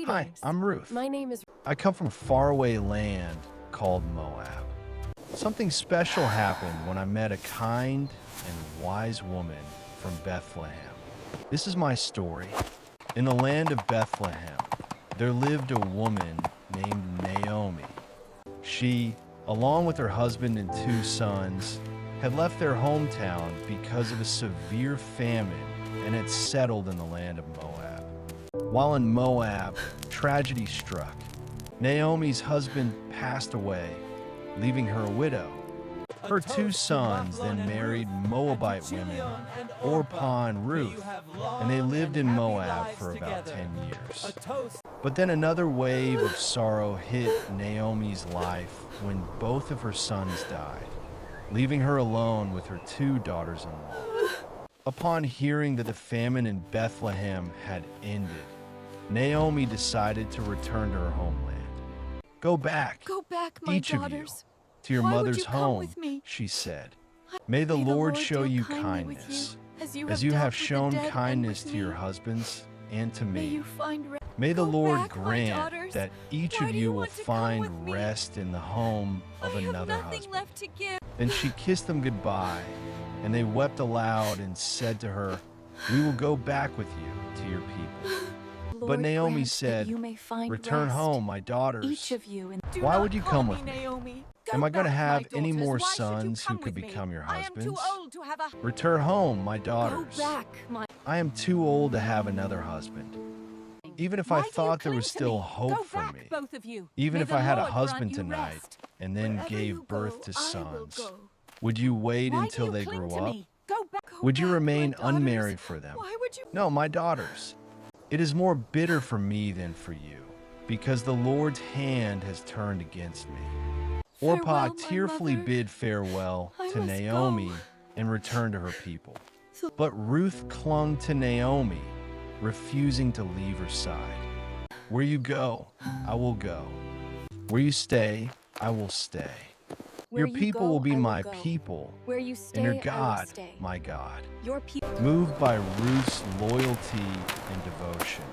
Hi, I'm Ruth. My name is... I come from a faraway land called Moab. Something special happened when I met a kind and wise woman from Bethlehem. This is my story. In the land of Bethlehem, there lived a woman named Naomi. She, along with her husband and 2 sons, had left their hometown because of a severe famine and had settled in the land of Moab. While in Moab, tragedy struck. Naomi's husband passed away, leaving her a widow. Her 2 sons then married Moabite women, Orpah and Ruth, and they lived in Moab for about 10 years. But then another wave of sorrow hit Naomi's life when both of her sons died, leaving her alone with her 2 daughters-in-law. Upon hearing that the famine in Bethlehem had ended, Naomi decided to return to her homeland. Go back, my each daughters. of you, to your Why would mother's you come home, with me? she said. May the Lord show you kindness, as you have shown kindness to your husbands and to me. May the Lord grant that each of you will find rest in the home of another husband. Then she kissed them goodbye, and they wept aloud and said to her, "We will go back with you to your people." But Naomi said, "Return home, my daughters. Why would you come with me? Am I going to have any more sons who could become your husbands? Return home, my daughters. I am too old to have another husband. Even if I thought there was still hope for me, even if I had a husband tonight and then gave birth to sons, would you wait until they grew up? Would you remain unmarried for them? No, my daughters. It is more bitter for me than for you, because the Lord's hand has turned against me." Orpah tearfully bid farewell to Naomi and returned to her people. But Ruth clung to Naomi, refusing to leave her side. "Where you go, I will go. Where you stay, I will stay. Your people will be my people, and your God, my God." Moved by Ruth's loyalty and devotion,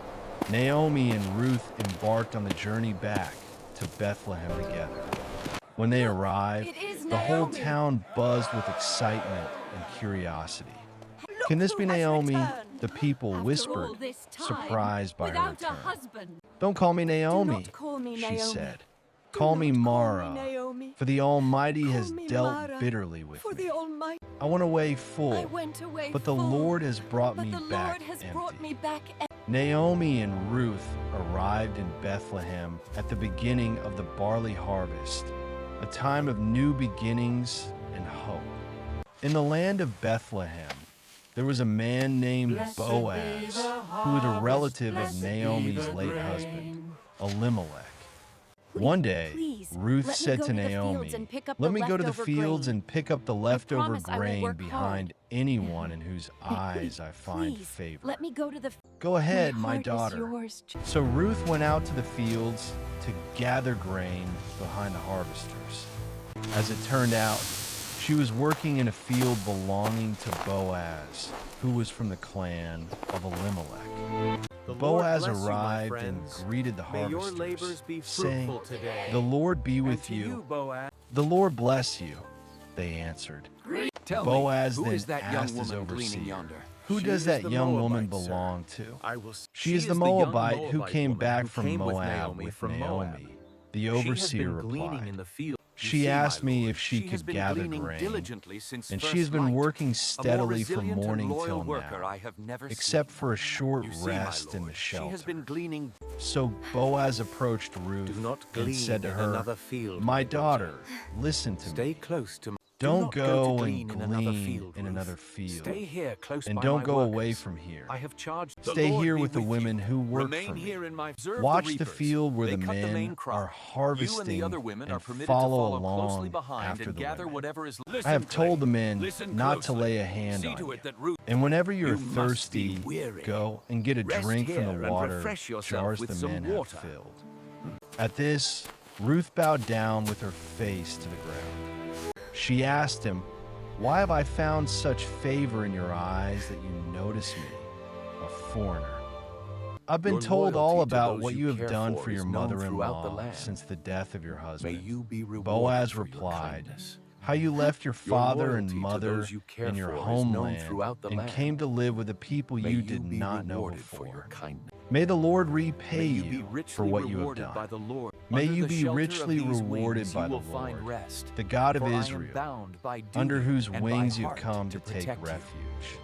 Naomi and Ruth embarked on the journey back to Bethlehem together. When they arrived, the whole town buzzed with excitement and curiosity. "Can this be Naomi?" the people whispered, surprised by her return. "Don't call me Naomi," she said. "Call me Mara, for the Almighty has dealt bitterly with me. I went away full, but the Lord has brought me back empty." Naomi and Ruth arrived in Bethlehem at the beginning of the barley harvest, a time of new beginnings and hope. In the land of Bethlehem, there was a man named Boaz, who was a relative of Naomi's late husband, Elimelech. One day, Ruth said to Naomi, "Let me go to the fields and pick up the leftover grain behind anyone in whose eyes I find favor." "Go ahead, my daughter." So Ruth went out to the fields to gather grain behind the harvesters. As it turned out, she was working in a field belonging to Boaz, who was from the clan of Elimelech. Boaz arrived and greeted the harvesters, saying, "The Lord be with you." "The Lord bless you," they answered. Boaz then asked his overseer, "Who does that young woman belong to?" "She is the Moabite who came back from Moab with Naomi," the overseer replied. "She asked me if she could gather grain, and she has been working steadily from morning till now, except for a short rest in the shelter." So Boaz approached Ruth and said to her, "My daughter, listen to me. Don't go and glean in another field, and don't go away from here. Stay here with the women who work for me. Watch the field where the men are harvesting and follow along after the women. I have told the men not to lay a hand on you. And whenever you're thirsty, go and get a drink from the water jars the men have filled." At this, Ruth bowed down with her face to the ground. She asked him, "Why have I found such favor in your eyes that you notice me, a foreigner?" I've been Your told all loyalty to about those what you you have care done for for your is known throughout the mother-in-law land. since the death of your May husband. you be rewarded Boaz for your replied, kindness. how you left your father and loyalty to mother those you care and your for is known homeland throughout the and land. came to live with a people May you did be not know rewarded for your before. kindness. May the Lord repay May you be you richly for what you have rewarded by done. the Lord. May Under you the be shelter of richly these rewarded wings by you the will find Lord, rest. the God of For I am Israel, bound by duty under whose and by wings you heart come to protect take you. refuge.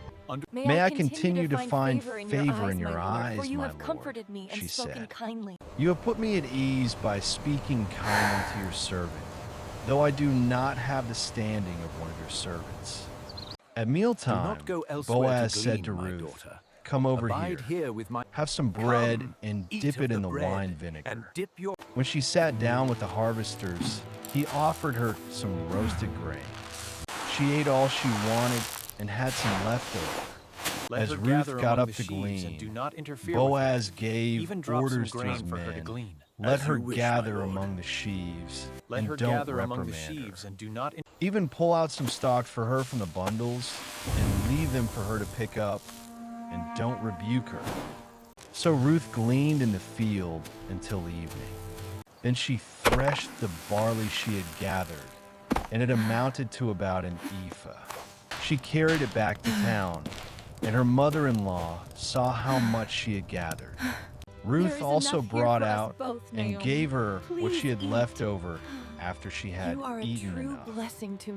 May May I continue to find favor favor in your eyes, for you my have Lord, comforted me and she spoken said. kindly. You have put me at ease by speaking kindly to your servant, though I do not have the standing of one of your servants. At Do mealtime, not go elsewhere Boaz to said glean, to my Ruth, daughter. come over Abide here, here with my have some bread Come, and eat dip of it in the bread wine and vinegar. dip your When she sat down with the harvesters, he offered her some roasted grain. She ate all she wanted and had some left over. Let As her Ruth gather got among up the to sheaves and glean, do not interfere Boaz with her. gave Even drop some orders to grain his for her to men. glean. Let As her you wish, my gather lord. among the sheaves Let and her don't gather among the reprimand sheaves her. and do not Even pull out some stalks for her from the bundles and leave them for her to pick up, and don't rebuke her. So Ruth gleaned in the field until evening. Then she threshed the barley she had gathered, and it amounted to about an ephah. She carried it back to town, and her mother-in-law saw how much she had gathered. Ruth also brought out and gave her what she had left over after she had You are a eaten true enough. blessing to me.